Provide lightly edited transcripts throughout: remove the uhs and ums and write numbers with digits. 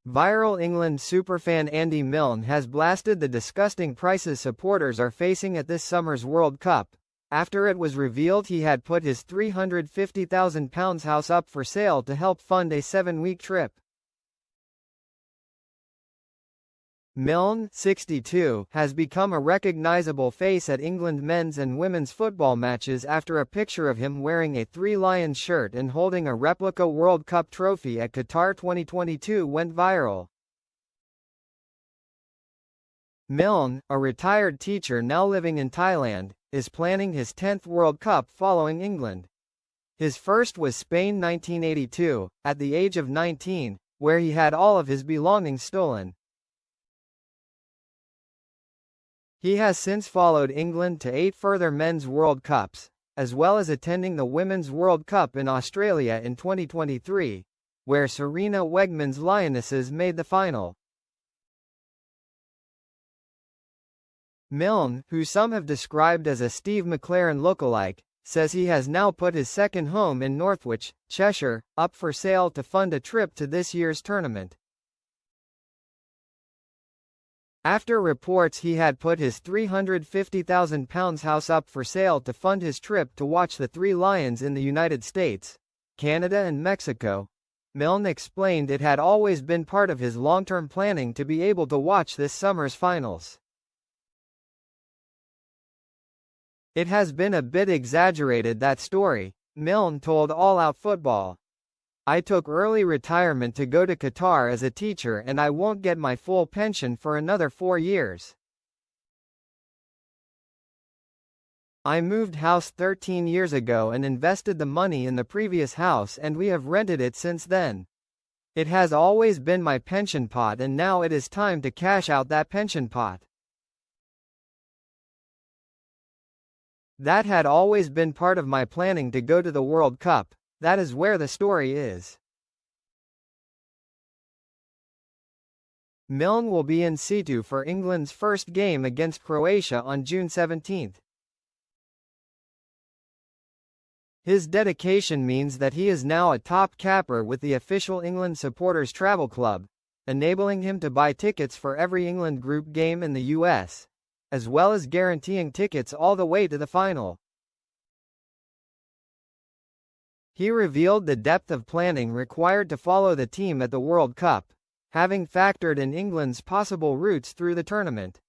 Viral England superfan Andy Milne has blasted the disgusting prices supporters are facing at this summer's World Cup, after it was revealed he had put his £350,000 house up for sale to help fund a 7-week trip. Milne, 62, has become a recognizable face at England men's and women's football matches after a picture of him wearing a Three Lions shirt and holding a replica World Cup trophy at Qatar 2022 went viral. Milne, a retired teacher now living in Thailand, is planning his 10th World Cup following England. His first was Spain 1982, at the age of 19, where he had all of his belongings stolen. He has since followed England to 8 further men's World Cups, as well as attending the Women's World Cup in Australia in 2023, where Serena Wegman's Lionesses made the final. Milne, who some have described as a Steve McLaren lookalike, says he has now put his second home in Northwich, Cheshire, up for sale to fund a trip to this year's tournament. After reports he had put his £350,000 house up for sale to fund his trip to watch the Three Lions in the United States, Canada and Mexico, Milne explained it had always been part of his long-term planning to be able to watch this summer's finals. "It has been a bit exaggerated, that story," Milne told All Out Football. "I took early retirement to go to Qatar as a teacher and I won't get my full pension for another 4 years. I moved house 13 years ago and invested the money in the previous house and we have rented it since then. It has always been my pension pot and now it is time to cash out that pension pot. That had always been part of my planning to go to the World Cup. That is where the story is." Milne will be in situ for England's first game against Croatia on June 17. His dedication means that he is now a top capper with the official England Supporters Travel Club, enabling him to buy tickets for every England group game in the US, as well as guaranteeing tickets all the way to the final. He revealed the depth of planning required to follow the team at the World Cup, having factored in England's possible routes through the tournament.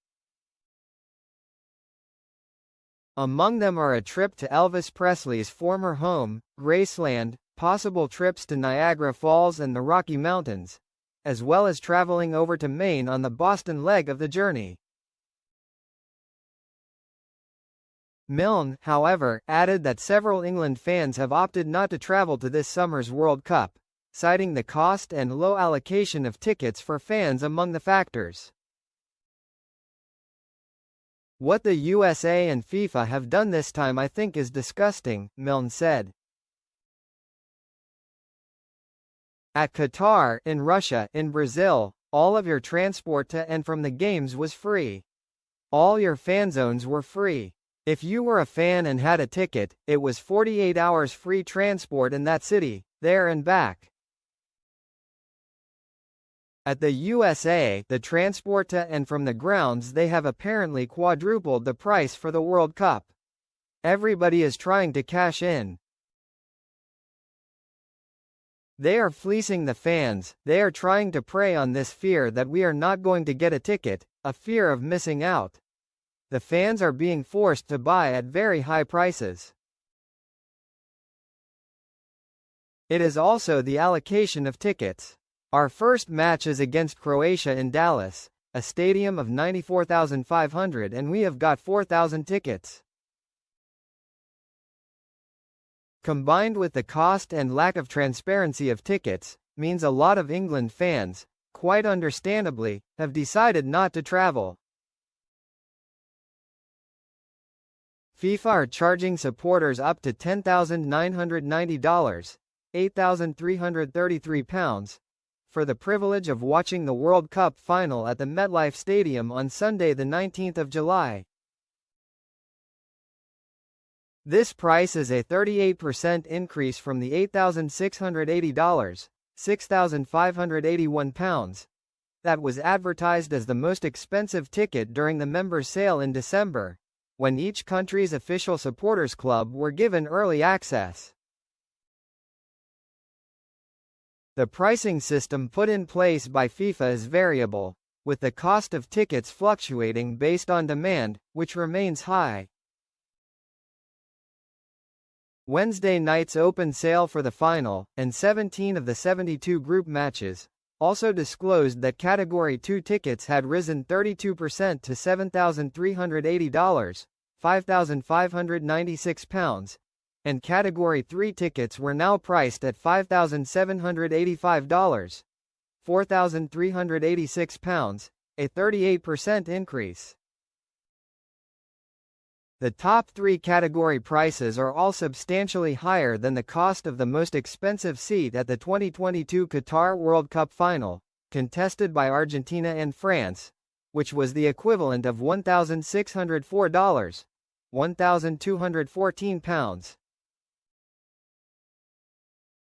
Among them are a trip to Elvis Presley's former home, Graceland, possible trips to Niagara Falls and the Rocky Mountains, as well as traveling over to Maine on the Boston leg of the journey. Milne, however, added that several England fans have opted not to travel to this summer's World Cup, citing the cost and low allocation of tickets for fans among the factors. "What the USA and FIFA have done this time I think is disgusting," Milne said. "At Qatar, in Russia, in Brazil, all of your transport to and from the games was free. All your fan zones were free. If you were a fan and had a ticket, it was 48 hours free transport in that city, there and back. At the USA, the transport to and from the grounds they have apparently quadrupled the price for the World Cup. Everybody is trying to cash in. They are fleecing the fans, they are trying to prey on this fear that we are not going to get a ticket, a fear of missing out. The fans are being forced to buy at very high prices. It is also the allocation of tickets. Our first match is against Croatia in Dallas, a stadium of 94,500 and we have got 4,000 tickets. Combined with the cost and lack of transparency of tickets, means a lot of England fans, quite understandably, have decided not to travel. FIFA are charging supporters up to $10,990, £8,333, for the privilege of watching the World Cup final at the MetLife Stadium on Sunday the 19th of July. This price is a 38% increase from the $8,680, £6,581, that was advertised as the most expensive ticket during the members' sale in December, when each country's official supporters club were given early access. The pricing system put in place by FIFA is variable, with the cost of tickets fluctuating based on demand, which remains high. Wednesday night's open sale for the final, and 17 of the 72 group matches, also disclosed that Category 2 tickets had risen 32% to $7,380, £5,596, and Category 3 tickets were now priced at $5,785, £4,386, a 38% increase. The top three category prices are all substantially higher than the cost of the most expensive seat at the 2022 Qatar World Cup final, contested by Argentina and France, which was the equivalent of $1,604, £1,214.